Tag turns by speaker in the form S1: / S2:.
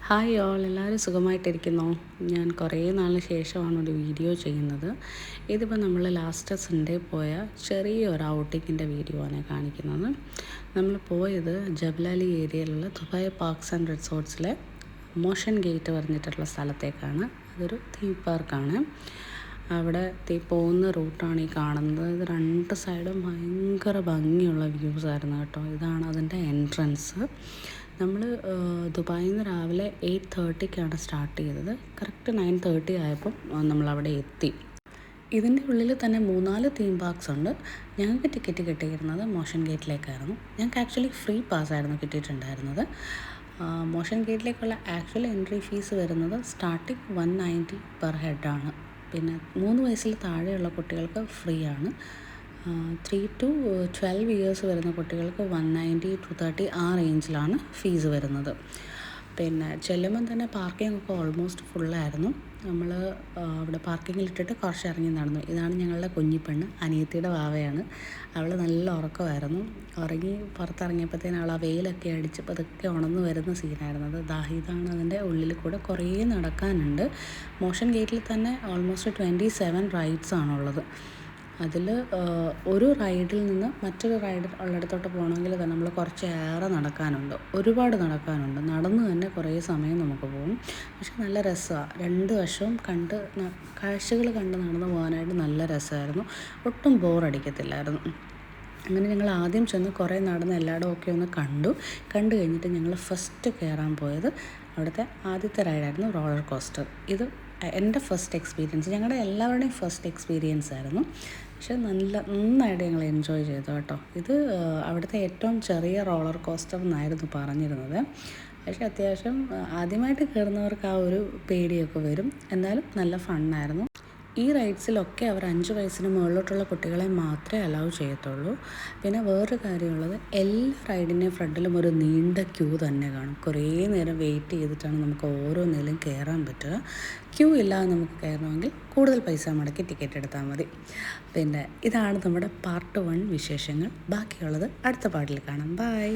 S1: Hi all, എല്ലാവരും സുഖമായിട്ടിരിക്കുന്നോ? ഞാൻ കുറേ നാളിന് ശേഷമാണ് ഒരു വീഡിയോ ചെയ്യുന്നത്. ഇതിപ്പോൾ നമ്മൾ ലാസ്റ്റ് സൺഡേ പോയ ചെറിയൊരു ഔട്ടിങ്ങിൻ്റെ വീഡിയോ ആണ് കാണിക്കുന്നത്. നമ്മൾ പോയത് ജബ്ലാലി ഏരിയയിലുള്ള ദുബായ് പാർക്സ് ആൻഡ് റിസോർട്ട്സിലെ മോഷൻ ഗേറ്റ് പറഞ്ഞിട്ടുള്ള സ്ഥലത്തേക്കാണ്. അതൊരു തീം പാർക്കാണ്. അവിടെ പോകുന്ന റൂട്ടാണ് ഈ കാണുന്നത്. ഇത് രണ്ട് സൈഡും ഭയങ്കര ഭംഗിയുള്ള വ്യൂസ് ആയിരുന്നു കേട്ടോ. ഇതാണ് അതിൻ്റെ എൻട്രൻസ്. നമ്മൾ ദുബായിൽ നിന്ന് രാവിലെ 8:30 സ്റ്റാർട്ട് ചെയ്തത്. കറക്റ്റ് 9:30 ആയപ്പം നമ്മളവിടെ എത്തി. ഇതിൻ്റെ ഉള്ളിൽ തന്നെ 3-4 തീം പാർക്സ് ഉണ്ട്. ഞങ്ങൾക്ക് ടിക്കറ്റ് കിട്ടിയിരുന്നത് മോഷൻ ഗേറ്റിലേക്കായിരുന്നു. ഞങ്ങൾക്ക് ആക്ച്വലി ഫ്രീ പാസ്സായിരുന്നു കിട്ടിയിട്ടുണ്ടായിരുന്നത്. മോഷൻ ഗേറ്റിലേക്കുള്ള ആക്ച്വൽ എൻട്രി ഫീസ് വരുന്നത് സ്റ്റാർട്ടിങ് 190 പെർ ഹെഡാണ്. പിന്നെ 3 വയസ്സിൽ താഴെയുള്ള കുട്ടികൾക്ക് ഫ്രീ ആണ്. 3 to 12 ഇയേഴ്സ് വരുന്ന കുട്ടികൾക്ക് 190 to 130 ആ റേഞ്ചിലാണ് ഫീസ് വരുന്നത്. പിന്നെ ചെല്ലുമ്പം തന്നെ പാർക്കിംഗ് ഒക്കെ ഓൾമോസ്റ്റ് ഫുള്ളായിരുന്നു. നമ്മൾ അവിടെ പാർക്കിങ്ങിലിട്ടിട്ട് കുറച്ച് ഇറങ്ങി നടന്നു. ഇതാണ് ഞങ്ങളുടെ കുഞ്ഞിപ്പെണ്ണ്, അനിയത്തിയുടെ വാവയാണ്. അവൾ നല്ല ഉറക്കമായിരുന്നു. ഉറങ്ങി പുറത്തിറങ്ങിയപ്പോഴത്തേനും അവൾ ആ വെയിലൊക്കെ അടിച്ച് പതുക്കെ ഉണർന്നു വരുന്ന സീനായിരുന്നത്. ഇതാണ് അതിൻ്റെ ഉള്ളിൽ കൂടെ കുറേ നടക്കാനുണ്ട്. മോഷൻ ഗേറ്റിൽ തന്നെ ഓൾമോസ്റ്റ് 27 റൈഡ്സ് ആണുള്ളത്. അതിൽ ഒരു റൈഡിൽ നിന്ന് മറ്റൊരു റൈഡ് ഉള്ളിടത്തോട്ട് പോകണമെങ്കിൽ തന്നെ നമ്മൾ കുറച്ചേറെ നടക്കാനുണ്ട്, ഒരുപാട് നടക്കാനുണ്ട്. നടന്ന് തന്നെ കുറേ സമയം നമുക്ക് പോകും. പക്ഷെ നല്ല രസമാണ്. രണ്ട് വശവും കാഴ്ചകൾ കണ്ട് നടന്നു പോകാനായിട്ട് നല്ല രസമായിരുന്നു. ഒട്ടും ബോറടിക്കത്തില്ലായിരുന്നു. അങ്ങനെ ഞങ്ങൾ ആദ്യം ചെന്ന് കുറേ നടന്ന് എല്ലായിടും ഒക്കെ ഒന്ന് കണ്ടു കഴിഞ്ഞിട്ട് ഞങ്ങൾ ഫസ്റ്റ് കയറാൻ പോയത് അവിടുത്തെ ആദ്യത്തെ റൈഡായിരുന്നു റോളർ കോസ്റ്റർ. ഇത് എൻ്റെ ഫസ്റ്റ് എക്സ്പീരിയൻസ്, ഞങ്ങളുടെ എല്ലാവരുടെയും ഫസ്റ്റ് എക്സ്പീരിയൻസ് ആയിരുന്നു. പക്ഷെ നന്നായിട്ട് ഞങ്ങൾ എൻജോയ് ചെയ്തു കേട്ടോ. ഇത് അവിടുത്തെ ഏറ്റവും ചെറിയ റോളർ കോസ്റ്റർ എന്നായിരുന്നു പറഞ്ഞിരുന്നത്. പക്ഷേ അത്യാവശ്യം ആദ്യമായിട്ട് കയറുന്നവർക്ക് ആ ഒരു പേടിയൊക്കെ വരും. എന്നാലും നല്ല ഫണ്ണായിരുന്നു. ഈ റൈഡ്സിലൊക്കെ അവർ 5 വയസ്സിന് മുകളിലോട്ടുള്ള കുട്ടികളെ മാത്രമേ അലൗ ചെയ്യത്തുള്ളൂ. പിന്നെ വേറൊരു കാര്യമുള്ളത്, എല്ലാ റൈഡിൻ്റെയും ഫ്രണ്ടിലും ഒരു നീണ്ട ക്യൂ തന്നെ കാണും. കുറേ നേരം വെയിറ്റ് ചെയ്തിട്ടാണ് നമുക്ക് ഓരോന്നിലും കയറാൻ പറ്റുക. ക്യൂ ഇല്ലാതെ നമുക്ക് കയറണമെങ്കിൽ കൂടുതൽ പൈസ മുടക്കി ടിക്കറ്റ് എടുത്താൽ മതി. പിന്നെ ഇതാണ് നമ്മുടെ പാർട്ട് 1 വിശേഷങ്ങൾ. ബാക്കിയുള്ളത് അടുത്ത പാട്ടിൽ കാണാം. ബൈ.